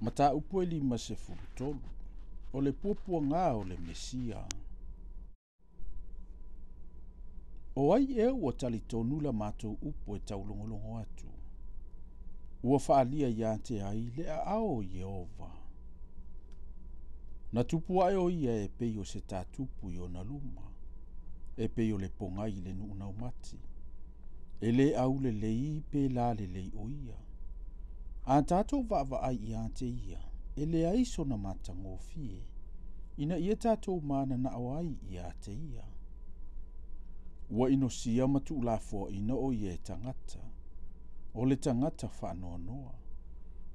Mata upu e 53, o le puapuanga o le Mesia. O ai e ua talitonu la matou upu e taulongolongo atu. Ua whaalia ia te ai le a ao Yehova. Na tupu ai o ia e pei o se tātupu i o na luma. E pei o le pongai le nuunau mati. E le au le lei pe la le lei o ia. A tātou vava ai ia te ia. E le aiso na matango fie. Ina ia tātou mana na awai ia te ia. Ua ino sia matu la fo ina o ia tangata. O le tangata whanoa noa.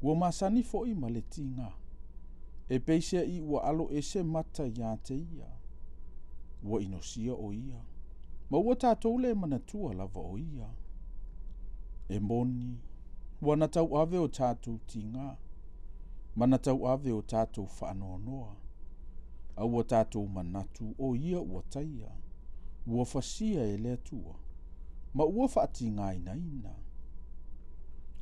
Ua masani fo i ma le tinga. E peisia i ua alo ese mata ia te ia. Ua ino sia o ia. Ma ua tātou le manatua lava o ia. E moni. Ua na tau ave o tātou tinga. Ma na tau ave o tātou whanoa noa. A ua tātou manatu o ia ua taia. Ua fasia e le atua. Ma ua whaati ina ina.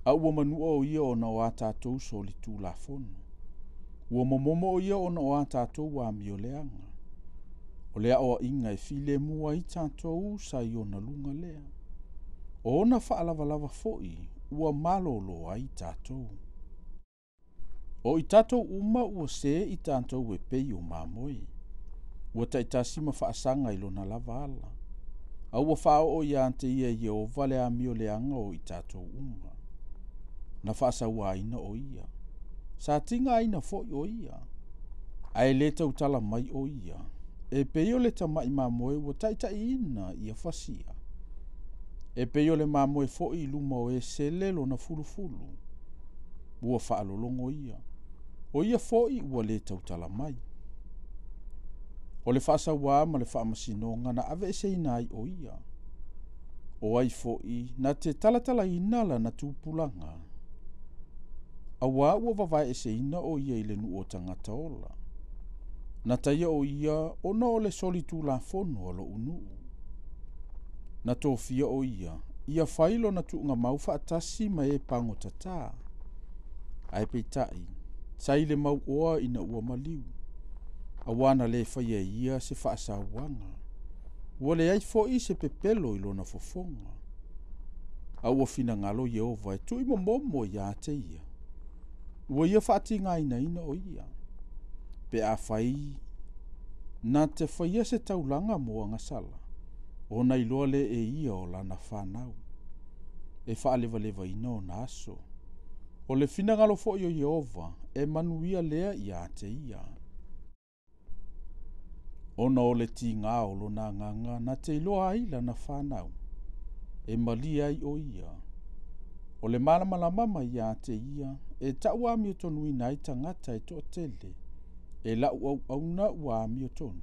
A ua manua o ia o na o a tātou soli tū la fono. Ua momomo o ia o na o a tātou wa mio leanga. O lea o inga e file mua i tātou sa i o na lunga lea. O na whaalava foi, ua malolo ai tātou. O i tātou uma ua se i tātou e pei o mamoe. Ua taitasi ma whaasanga i lona lava ala. A ua whao o ia ante ia Yehova le a mio leanga o i tātou uma. Na whaasa ua aina o ia. Sa tinga aina foi o ia. Ai le tau tala mai o ia. E peo le tamai mamoe ua taitai ina ia fasia. E peo le mamoe foi i luma o e sele lona fulufulu. Ua whaalolongo ia. O ia foi ua le tau tala mai. O le whaasa ua ma le whaamasinonga na ave se inai o ia. O ai foi na te talatala inala na tūpulanga. A wā ua wawai e se ina o ia i le nu o tangata ola. Na taia o ia o na o le soli tū la fono o lo unu. Na tōfia o ia, ia whailo na tuunga mau whaatasi ma e pango tata. Ai peitai, sa ile mau oa ina ua maliu. A wana le whaia ia se whaasa wanga. Ua le ai foi se pepelo i lona fofonga. A ua fina ngalo Yehova e tui momo ia te ia. Ua ia whaati ina o ia. Pe a whai na te whaia se taulanga moa ngasala. O na iloa le e ia o lana whanau. E whaaleva ina o na aso. O le fina ngalo fo i o Yehova e manuia lea ia te ia. Ona o le ti ngā o lo na nganga na te iloa aila na whanau. E mali ai o ia. O le malamalama ia te ia, e tau a mio tonu ina i tangata e to tele. E lau au na ua mio tonu.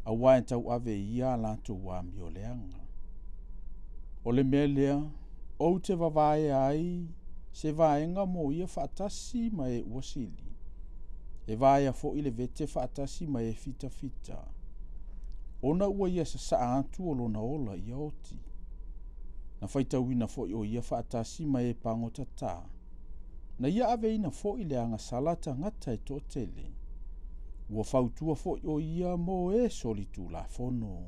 A wae tau ave ia lato ua mio leanga. O le mea lea, o te wawae ai, se vaenga mo ia whaatasi ma e uasili. E vaea fo ile vete whaatasi ma e fita. Ona ua ia sa atu o lona ola ia oti. Na whaita wina fo i o ia whaatasi ma e pango tata. Na ia ave ina fo i leanga salata ngata e tō tele. Ua whautua fo i o ia mo e solitu la fono.